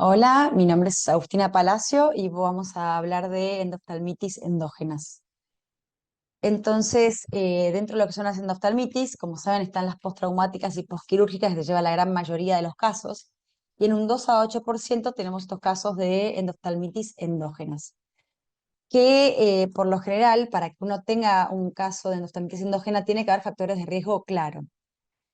Hola, mi nombre es Agustina Palacio y vamos a hablar de endoftalmitis endógenas. Entonces, dentro de lo que son las endoftalmitis, como saben, están las postraumáticas y posquirúrgicas, que se lleva la gran mayoría de los casos, y en un 2 a 8% tenemos estos casos de endoftalmitis endógenas, que por lo general, para que uno tenga un caso de endoftalmitis endógena, tiene que haber factores de riesgo claro,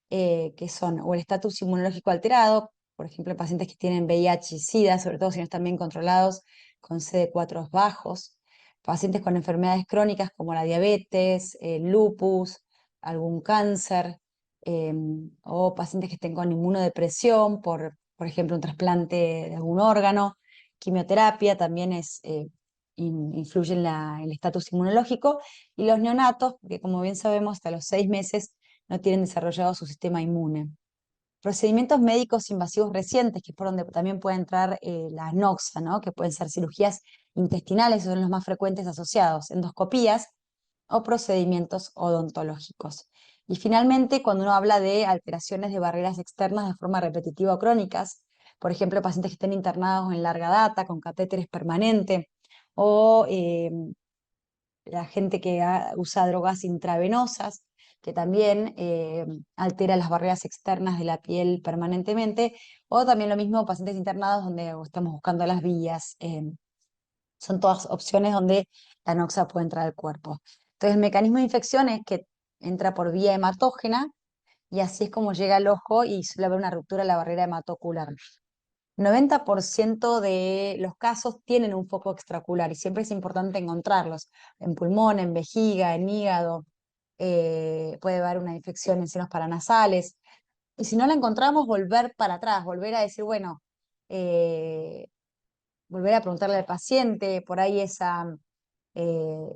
que son o el estatus inmunológico alterado, por ejemplo, pacientes que tienen VIH y SIDA, sobre todo si no están bien controlados, con CD4 bajos, pacientes con enfermedades crónicas como la diabetes, el lupus, algún cáncer, eh, o pacientes que estén con inmunodepresión por ejemplo, un trasplante de algún órgano, quimioterapia también influye en el estatus inmunológico, y los neonatos, porque como bien sabemos, hasta los 6 meses no tienen desarrollado su sistema inmune. Procedimientos médicos invasivos recientes, que es por donde también puede entrar la anoxa, ¿no? Que pueden ser cirugías intestinales, son los más frecuentes asociados, endoscopías o procedimientos odontológicos. Y finalmente, cuando uno habla de alteraciones de barreras externas de forma repetitiva o crónicas, por ejemplo, pacientes que estén internados en larga data, con catéteres permanentes, o la gente que usa drogas intravenosas, que también altera las barreras externas de la piel permanentemente, o también lo mismo pacientes internados donde estamos buscando las vías. Son todas opciones donde la noxa puede entrar al cuerpo. Entonces, el mecanismo de infección es que entra por vía hematógena y así es como llega al ojo y suele haber una ruptura de la barrera hematocular. 90% de los casos tienen un foco extraocular y siempre es importante encontrarlos en pulmón, en vejiga, en hígado, puede haber una infección en senos paranasales. Y si no la encontramos, volver para atrás, volver a decir, bueno, eh, volver a preguntarle al paciente, por ahí esa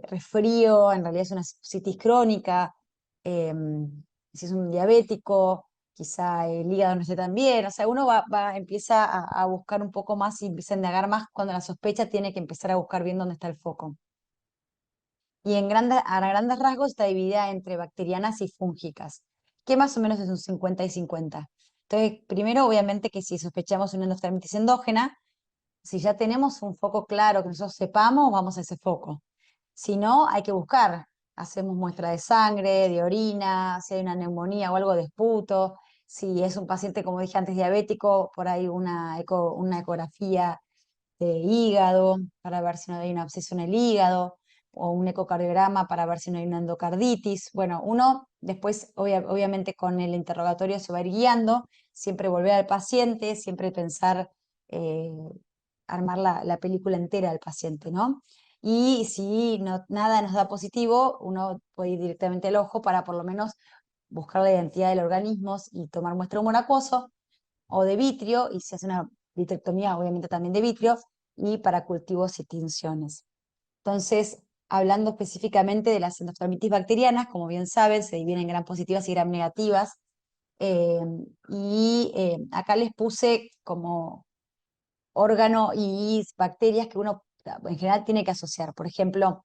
resfrío, en realidad es una citis crónica, si es un diabético, quizá el hígado no esté tan bien, o sea, uno empieza a buscar un poco más y empieza a indagar más cuando la sospecha tiene que empezar a buscar bien dónde está el foco. Y a grandes rasgos está dividida entre bacterianas y fúngicas, que más o menos es un 50 y 50. Entonces, primero, obviamente que si sospechamos una endoftalmitis endógena, si ya tenemos un foco claro que nosotros sepamos, vamos a ese foco. Si no, hay que buscar. Hacemos muestra de sangre, de orina, si hay una neumonía o algo de esputo. Si es un paciente, como dije antes, diabético, por ahí una ecografía de hígado para ver si no hay un absceso en el hígado, o un ecocardiograma para ver si no hay una endocarditis. Bueno, uno después, obviamente, con el interrogatorio se va a ir guiando, siempre volver al paciente, siempre pensar, eh, armar la película entera del paciente, ¿no? Y si nada nos da positivo, uno puede ir directamente al ojo para por lo menos buscar la identidad del organismo y tomar muestra de humor acuoso o de vitrio, y se hace una vitrectomía, obviamente también de vitrio, y para cultivos y tinciones. Entonces, hablando específicamente de las endoftalmitis bacterianas, como bien saben, se dividen en gram positivas y gram negativas. eh, Acá les puse como órgano y bacterias que uno en general tiene que asociar. Por ejemplo,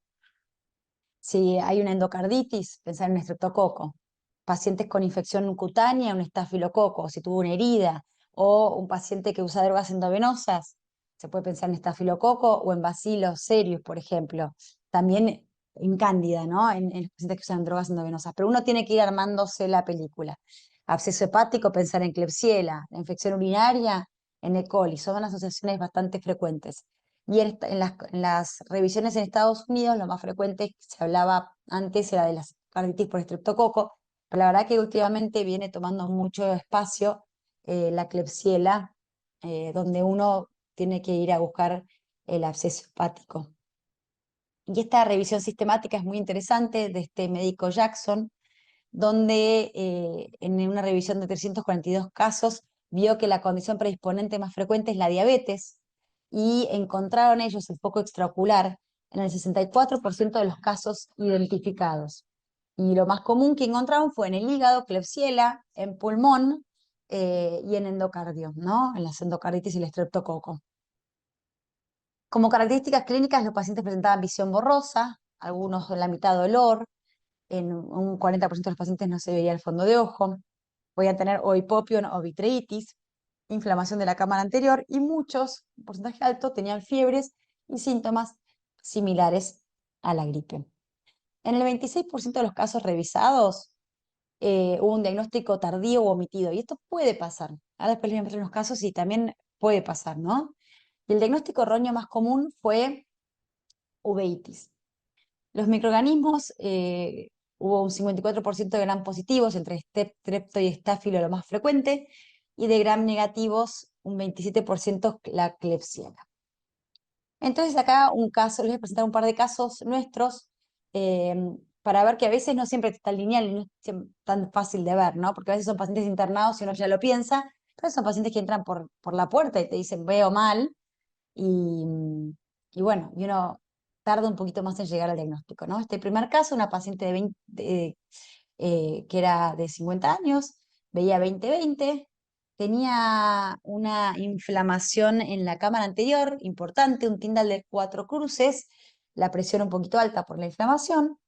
si hay una endocarditis, pensar en un estreptococo. Pacientes con infección cutánea, un estafilococo, si tuvo una herida, o un paciente que usa drogas endovenosas, se puede pensar en estafilococo o en bacilos serios, por ejemplo. También en cándida, ¿no? En los pacientes que usan drogas endovenosas. Pero uno tiene que ir armándose la película. Absceso hepático, pensar en Klebsiella. La infección urinaria, en E. coli. Son asociaciones bastante frecuentes. Y en las revisiones en Estados Unidos, lo más frecuente que se hablaba antes era de la carditis por estreptococo, pero la verdad que últimamente viene tomando mucho espacio la Klebsiella, donde uno tiene que ir a buscar el absceso hepático. Y esta revisión sistemática es muy interesante de este médico Jackson, donde en una revisión de 342 casos vio que la condición predisponente más frecuente es la diabetes, y encontraron ellos el foco extraocular en el 64% de los casos identificados. Y lo más común que encontraron fue en el hígado, Klebsiella, en pulmón y en endocardio, ¿no? En las endocarditis y el estreptococo. Como características clínicas, los pacientes presentaban visión borrosa, algunos en la mitad dolor, en un 40% de los pacientes no se veía el fondo de ojo, podían tener o hipopion o vitreitis, inflamación de la cámara anterior y muchos, un porcentaje alto, tenían fiebres y síntomas similares a la gripe. En el 26% de los casos revisados hubo un diagnóstico tardío o omitido, y esto puede pasar. Ahora después les voy a mostrar unos casos y también puede pasar, ¿no? Y el diagnóstico erróneo más común fue uveitis. Los microorganismos, hubo un 54% de gram positivos, entre strepto y estáfilo lo más frecuente, y de gram negativos un 27% la Klebsiella. Entonces acá un caso, les voy a presentar un par de casos nuestros eh, para ver que a veces no siempre es tan lineal y no es tan fácil de ver, ¿no? Porque a veces son pacientes internados y uno ya lo piensa, pero son pacientes que entran por la puerta y te dicen veo mal y, y bueno, y uno tarda un poquito más en llegar al diagnóstico, ¿no? Este primer caso, una paciente que era de 50 años, veía 20/20, tenía una inflamación en la cámara anterior importante, un Tyndall de 4 cruces, la presión un poquito alta por la inflamación.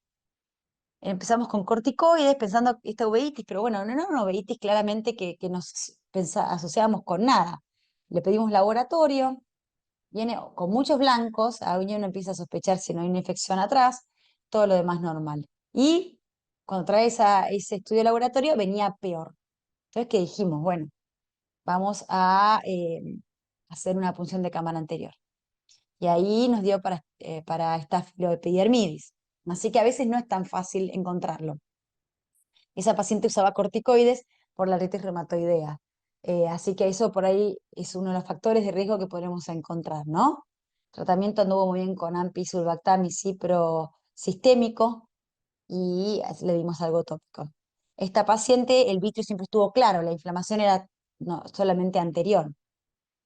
Empezamos con corticoides pensando esta uveitis, pero bueno, no era una uveitis claramente que nos asociábamos con nada. Le pedimos laboratorio, viene con muchos blancos, ahí uno empieza a sospechar si no hay una infección atrás, todo lo demás normal. Y cuando trae ese estudio de laboratorio venía peor. Entonces, ¿qué dijimos? Bueno, vamos a hacer una punción de cámara anterior. Y ahí nos dio para estafiloepidermidis. Así que a veces no es tan fácil encontrarlo. Esa paciente usaba corticoides por la artritis reumatoidea. Así que eso por ahí es uno de los factores de riesgo que podremos encontrar, ¿no? Tratamiento anduvo muy bien con AMPI, sulbactam y cipro sistémico y le dimos algo tópico. Esta paciente, el vitrio siempre estuvo claro, la inflamación era no, solamente anterior.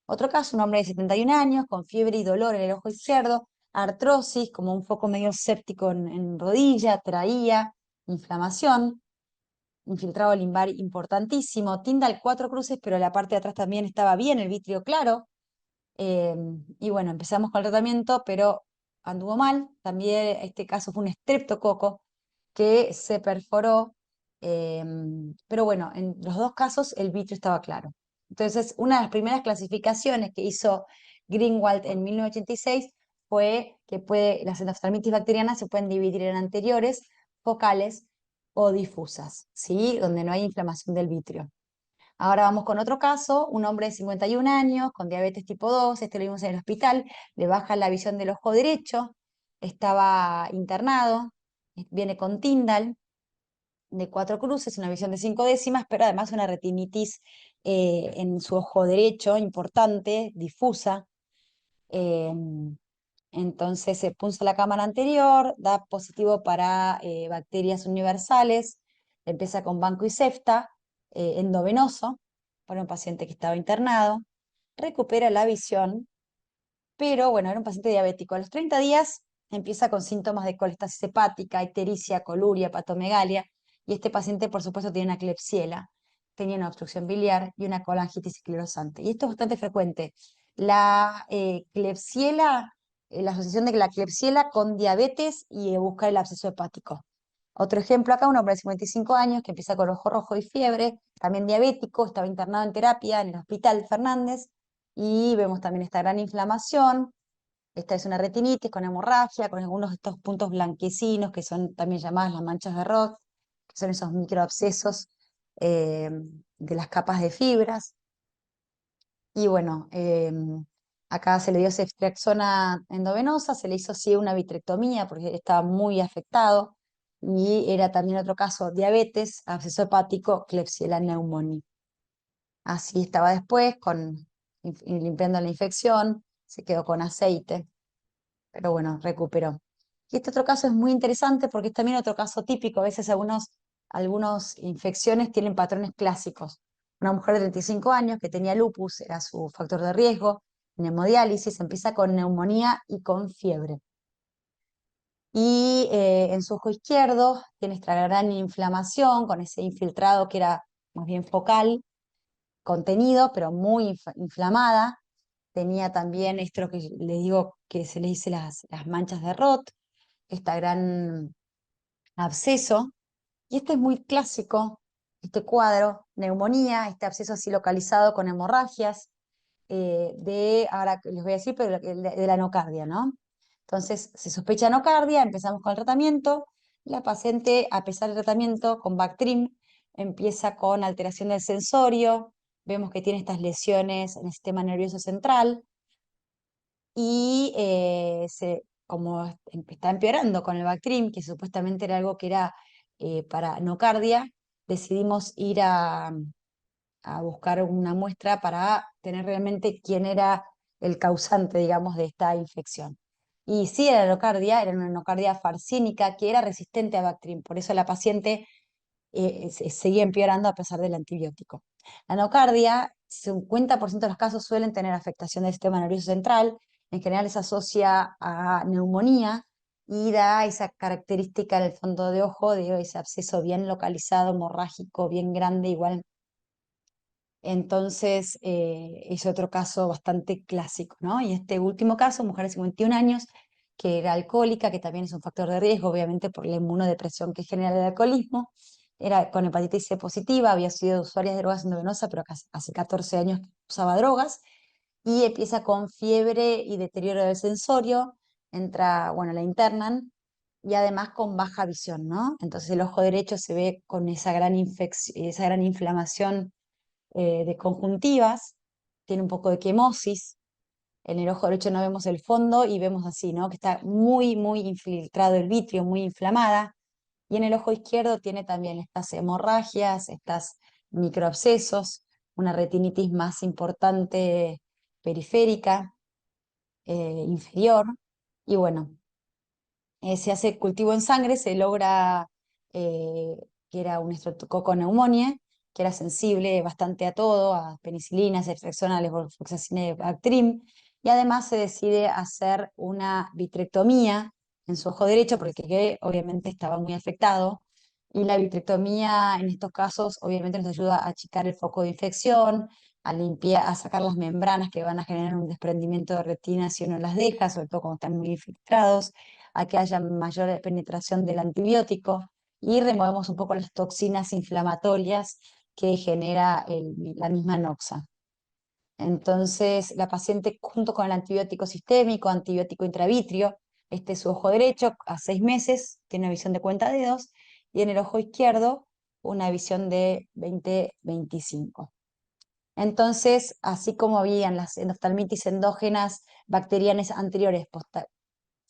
Otro caso, un hombre de 71 años con fiebre y dolor en el ojo izquierdo, artrosis, como un foco medio séptico en rodilla, traía inflamación, infiltrado limbar importantísimo, Tyndall 4 cruces, pero la parte de atrás también estaba bien, el vitrio claro. Eh, y bueno, empezamos con el tratamiento, pero anduvo mal. También este caso fue un estreptococo que se perforó, eh, pero bueno, en los dos casos el vitrio estaba claro. Entonces, una de las primeras clasificaciones que hizo Greenwald en 1986 fue que las endoftalmitis bacterianas se pueden dividir en anteriores, focales o difusas, ¿sí? Donde no hay inflamación del vitrio. Ahora vamos con otro caso, un hombre de 51 años con diabetes tipo 2, este lo vimos en el hospital, le baja la visión del ojo derecho, estaba internado, viene con Tyndall de 4 cruces, una visión de 5 décimas, pero además una retinitis en su ojo derecho importante, difusa. eh, entonces se punza la cámara anterior, da positivo para bacterias universales, empieza con banco y cefta, endovenoso, para un paciente que estaba internado, recupera la visión, pero bueno, era un paciente diabético. A los 30 días empieza con síntomas de colestasis hepática, ictericia, coluria, hepatomegalia, y este paciente, por supuesto, tiene una Klebsiella, tenía una obstrucción biliar y una colangitis esclerosante. Y esto es bastante frecuente. La Klebsiella, la asociación de la Klebsiella con diabetes y buscar el absceso hepático. Otro ejemplo acá, un hombre de 55 años que empieza con ojo rojo y fiebre, también diabético, estaba internado en terapia en el Hospital Fernández, y vemos también esta gran inflamación. Esta es una retinitis con hemorragia, con algunos de estos puntos blanquecinos que son también llamadas las manchas de Roth, que son esos microabscesos de las capas de fibras. Y bueno, acá se le dio ceftriaxona endovenosa, se le hizo sí una vitrectomía porque estaba muy afectado. Y era también otro caso, diabetes, absceso hepático, Klebsiella pneumoniae. Así estaba después, limpiando la infección, se quedó con aceite, pero bueno, recuperó. Y este otro caso es muy interesante porque es también otro caso típico. A veces algunas infecciones tienen patrones clásicos. Una mujer de 35 años que tenía lupus, era su factor de riesgo, en hemodiálisis, empieza con neumonía y con fiebre. Y en su ojo izquierdo tiene esta gran inflamación con ese infiltrado que era más bien focal, contenido, pero muy inflamada. Tenía también esto que les digo que se le dice las manchas de Roth, esta gran absceso. Y este es muy clásico este cuadro, neumonía, este absceso así localizado con hemorragias, ahora les voy a decir, pero de la nocardia, ¿no? Entonces, se sospecha nocardia, empezamos con el tratamiento. La paciente, a pesar del tratamiento con Bactrim, empieza con alteración del sensorio, vemos que tiene estas lesiones en el sistema nervioso central y como está empeorando con el Bactrim, que supuestamente era algo que era para nocardia, decidimos ir a buscar una muestra para tener realmente quién era el causante, digamos, de esta infección. Y sí, era una nocardia farcínica que era resistente a Bactrim, por eso la paciente seguía empeorando a pesar del antibiótico. La nocardia, 50% de los casos suelen tener afectación del sistema nervioso central, en general se asocia a neumonía y da esa característica en el fondo de ojo de ese absceso bien localizado, hemorrágico, bien grande, igual. Entonces, es otro caso bastante clásico, ¿no? Y este último caso, mujer de 51 años, que era alcohólica, que también es un factor de riesgo, obviamente, por la inmunodepresión que genera el alcoholismo, era con hepatitis C positiva, había sido usuaria de drogas endovenosas, pero hace 14 años que usaba drogas, y empieza con fiebre y deterioro del sensorio, entra, bueno, la internan, y además con baja visión, ¿no? Entonces el ojo derecho se ve con esa gran infección, esa gran inflamación de conjuntivas, tiene un poco de quemosis. En el ojo derecho no vemos el fondo y vemos así, ¿no? Que está muy, muy infiltrado el vitrio, muy inflamada. Y en el ojo izquierdo tiene también estas hemorragias, estas microabscesos, una retinitis más importante periférica, inferior. Y bueno, se hace cultivo en sangre, se logra eh, que era un estreptococo neumonía, que era sensible bastante a todo, a penicilina, ceftriaxona, levofloxacina, Bactrim, y además se decide hacer una vitrectomía en su ojo derecho, porque obviamente estaba muy afectado, y la vitrectomía en estos casos obviamente nos ayuda a achicar el foco de infección, a limpiar, a sacar las membranas que van a generar un desprendimiento de retina si uno las deja, sobre todo cuando están muy infiltrados, a que haya mayor penetración del antibiótico y removemos un poco las toxinas inflamatorias que genera la misma noxa. Entonces, la paciente junto con el antibiótico sistémico, antibiótico intravitrio, este es su ojo derecho a 6 meses, tiene una visión de cuenta dedos, y en el ojo izquierdo una visión de 20/25. Entonces, así como habían las endoftalmitis endógenas bacterianas anteriores,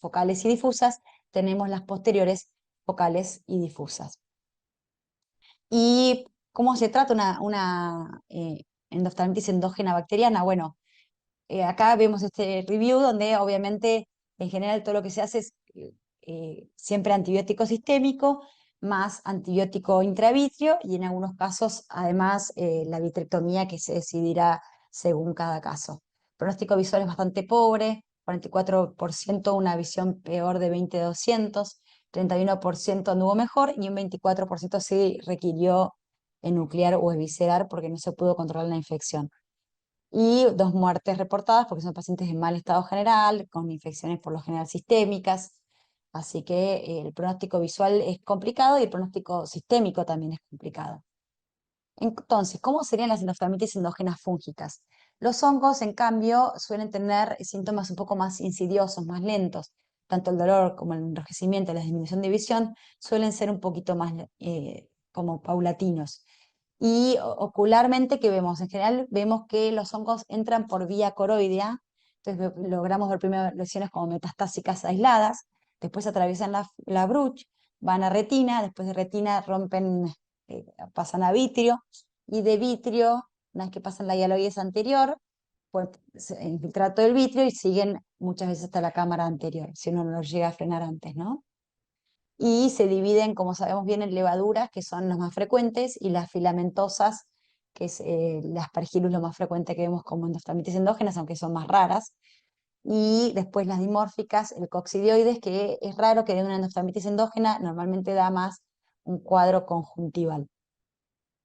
focales y difusas, tenemos las posteriores focales y difusas. ¿Y cómo se trata una endoftalmitis endógena bacteriana? Bueno, acá vemos este review donde obviamente en general todo lo que se hace es siempre antibiótico sistémico más antibiótico intravitrio y en algunos casos además la vitrectomía que se decidirá según cada caso. Pronóstico visual es bastante pobre, 44% una visión peor de 20/200, 31% anduvo mejor y un 24% sí requirió enuclear o eviscerar porque no se pudo controlar la infección y 2 muertes reportadas porque son pacientes en mal estado general, con infecciones por lo general sistémicas. Así que el pronóstico visual es complicado y el pronóstico sistémico también es complicado. Entonces, ¿cómo serían las endoftalmitis endógenas fúngicas? Los hongos, en cambio, suelen tener síntomas un poco más insidiosos, más lentos. Tanto el dolor como el enrojecimiento, la disminución de visión suelen ser un poquito más como paulatinos. Y ocularmente, ¿qué vemos? En general vemos que los hongos entran por vía coroidea, entonces logramos ver primero lesiones como metastásicas aisladas, después atraviesan la Bruch, van a retina, después de retina rompen, pasan a vitrio, y de vitrio, una vez que pasan la hialoides anterior, pues se infiltra todo el vitrio y siguen muchas veces hasta la cámara anterior, si uno no lo llega a frenar antes, ¿no? Y se dividen, como sabemos bien, en levaduras, que son las más frecuentes, y las filamentosas, que es las Aspergillus lo más frecuente que vemos como endoftalmitis endógenas, aunque son más raras. Y después las dimórficas, el coccidioides, que es raro que dé una endoftalmitis endógena, normalmente da más un cuadro conjuntival.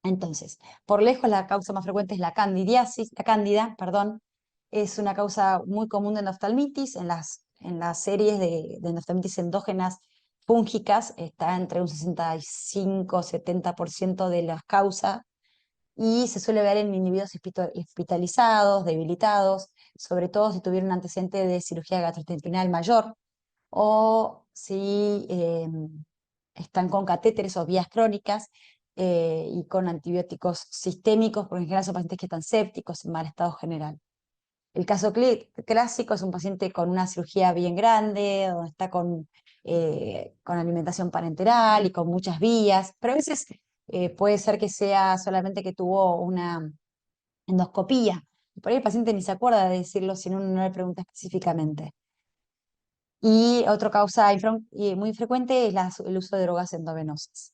Entonces, por lejos la causa más frecuente es la candidiasis, la cándida, perdón, es una causa muy común de endoftalmitis en las series de endoftalmitis endógenas fúngicas, está entre un 65-70% de las causas y se suele ver en individuos hospitalizados, debilitados, sobre todo si tuvieron un antecedente de cirugía gastrointestinal mayor o si están con catéteres o vías crónicas y con antibióticos sistémicos, porque en general son pacientes que están sépticos, en mal estado general. El caso clásico es un paciente con una cirugía bien grande, donde está con alimentación parenteral y con muchas vías, pero a veces puede ser que sea solamente que tuvo una endoscopía. Por ahí el paciente ni se acuerda de decirlo si uno no le pregunta específicamente. Y otra causa muy frecuente es el uso de drogas endovenosas.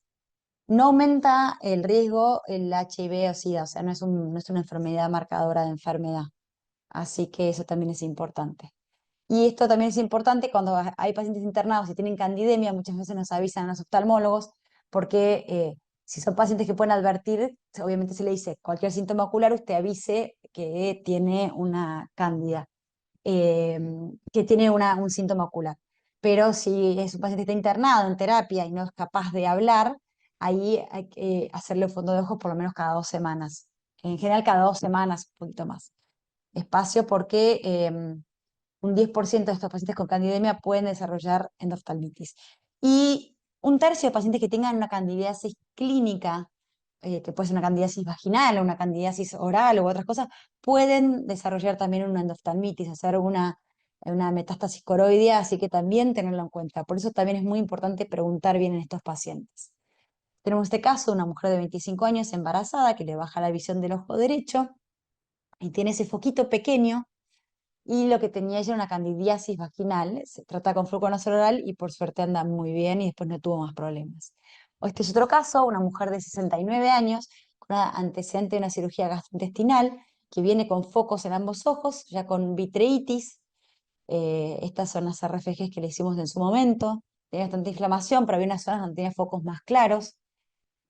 No aumenta el riesgo el HIV o SIDA, o sea, no es una enfermedad marcadora de enfermedad. Así que eso también es importante. Y esto también es importante cuando hay pacientes internados y tienen candidemia, muchas veces nos avisan a los oftalmólogos, porque si son pacientes que pueden advertir, obviamente se le dice cualquier síntoma ocular, usted avise que tiene una cándida, eh, que tiene un síntoma ocular. Pero si es un paciente que está internado en terapia y no es capaz de hablar, ahí hay que hacerle un fondo de ojos por lo menos cada 2 semanas. En general, cada 2 semanas, un poquito más. Espacio porque un 10% de estos pacientes con candidemia pueden desarrollar endoftalmitis. Y un tercio de pacientes que tengan una candidiasis clínica, que puede ser una candidiasis vaginal o una candidiasis oral u otras cosas, pueden desarrollar también una endoftalmitis, hacer una metástasis coroidea, así que también tenerlo en cuenta. Por eso también es muy importante preguntar bien en estos pacientes. Tenemos este caso de una mujer de 25 años embarazada que le baja la visión del ojo derecho y tiene ese foquito pequeño y lo que tenía ella era una candidiasis vaginal. Se trata con fluconazol oral y por suerte anda muy bien y después no tuvo más problemas. Este es otro caso, una mujer de 69 años con una antecedente de una cirugía gastrointestinal que viene con focos en ambos ojos, ya con vitreitis. Estas son las RFGs que le hicimos en su momento. Tenía bastante inflamación, pero había unas zonas donde tenía focos más claros.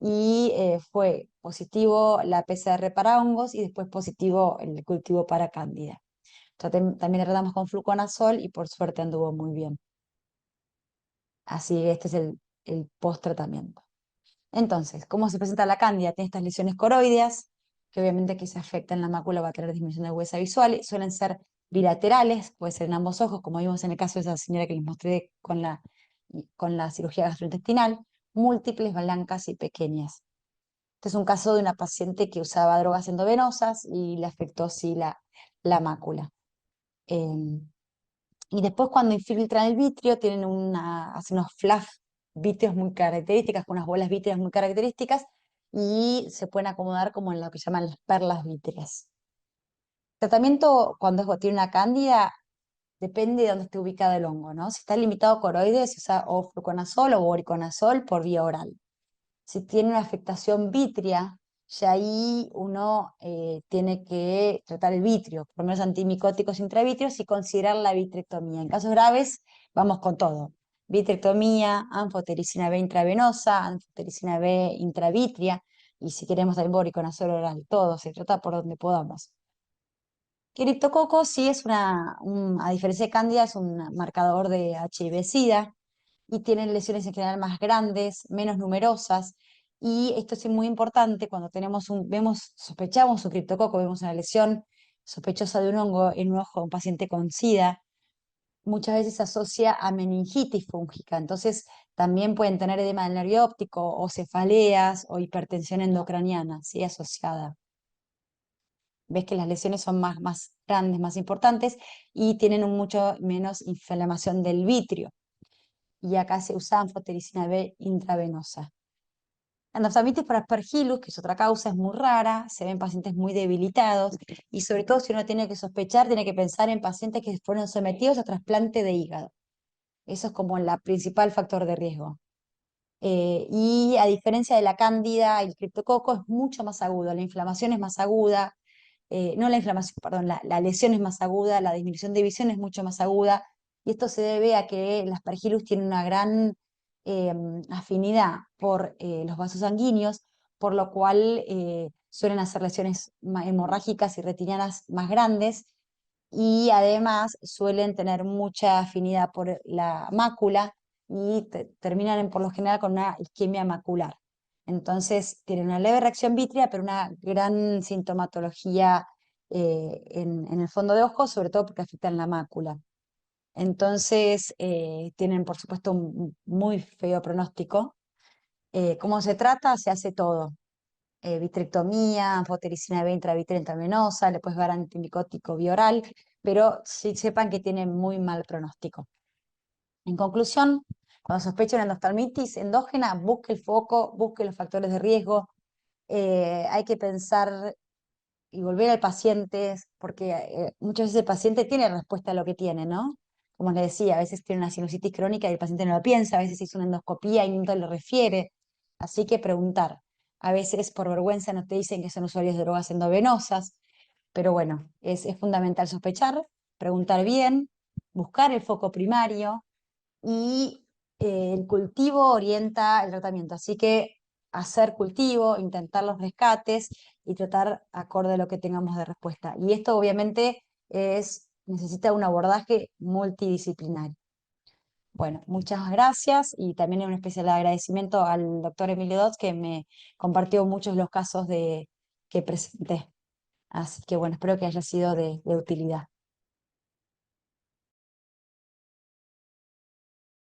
Y fue positivo la PCR para hongos y después positivo el cultivo para cándida. También le tratamos con fluconazol y por suerte anduvo muy bien. Así que este es el post-tratamiento. Entonces, ¿cómo se presenta la cándida? Tiene estas lesiones coroideas, que obviamente que se afectan la mácula va a tener disminución de agudeza visual. Suelen ser bilaterales, puede ser en ambos ojos, como vimos en el caso de esa señora que les mostré con la cirugía gastrointestinal, múltiples, blancas y pequeñas. Este es un caso de una paciente que usaba drogas endovenosas y le afectó sí la mácula. Em, Y después cuando infiltran el vitrio, hacen unos flash vítreos muy características, con unas bolas vítreas muy características, y se pueden acomodar como en lo que llaman las perlas vítreas. Tratamiento cuando tiene una cándida, depende de dónde esté ubicado el hongo, ¿no? Si está limitado a coroides, se usa o fluconazol o voriconazol por vía oral. Si tiene una afectación vítrea, ya ahí uno tiene que tratar el vitrio, por lo menos antimicóticos intravítreos y considerar la vitrectomía. En casos graves, vamos con todo. Vitrectomía, anfotericina B intravenosa, anfotericina B intravítrea, y si queremos también voriconazol oral, todo se trata por donde podamos. Criptococo sí es a diferencia de Cándida, es un marcador de HIV-Sida y tienen lesiones en general más grandes, menos numerosas. Y esto es muy importante cuando sospechamos un criptococo, vemos una lesión sospechosa de un hongo en un ojo de un paciente con SIDA, muchas veces se asocia a meningitis fúngica. Entonces, también pueden tener edema del nervio óptico o cefaleas o hipertensión endocraniana, ¿sí? Asociada. Ves que las lesiones son más grandes, más importantes y tienen mucho menos inflamación del vitrio. Y acá se usa anfotericina B intravenosa. Endoftalmitis por aspergillus, que es otra causa, es muy rara, se ven pacientes muy debilitados y sobre todo si uno tiene que sospechar, tiene que pensar en pacientes que fueron sometidos a trasplante de hígado. Eso es como el principal factor de riesgo. Y a diferencia de la cándida, el criptococo es mucho más agudo, la inflamación es más aguda, no la inflamación, perdón, la lesión es más aguda, la disminución de visión es mucho más aguda, y esto se debe a que las Aspergillus tienen una gran eh, afinidad por los vasos sanguíneos, por lo cual suelen hacer lesiones hemorrágicas y retinianas más grandes, y además suelen tener mucha afinidad por la mácula, y terminan por lo general con una isquemia macular. Entonces tienen una leve reacción vítrea, pero una gran sintomatología en el fondo de ojo, sobre todo porque afectan la mácula. Entonces tienen, por supuesto, un muy feo pronóstico. ¿Cómo se trata? Se hace todo. Vitrectomía, anfotericina B intravítrea intravenosa, le puedes dar antimicótico bioral, pero sí sepan que tienen muy mal pronóstico. En conclusión, cuando sospeche una endoftalmitis endógena, busque el foco, busque los factores de riesgo. Hay que pensar y volver al paciente, porque muchas veces el paciente tiene respuesta a lo que tiene, ¿no? Como les decía, a veces tiene una sinusitis crónica y el paciente no lo piensa, a veces hizo una endoscopía y no le refiere. Así que preguntar. A veces por vergüenza no te dicen que son usuarios de drogas endovenosas, pero bueno, es fundamental sospechar, preguntar bien, buscar el foco primario y el cultivo orienta el tratamiento. Así que hacer cultivo, intentar los rescates y tratar acorde a lo que tengamos de respuesta. Y esto obviamente necesita un abordaje multidisciplinario. Bueno, muchas gracias y también un especial agradecimiento al doctor Emilio Dodds que me compartió muchos de los casos que presenté. Así que bueno, espero que haya sido de utilidad.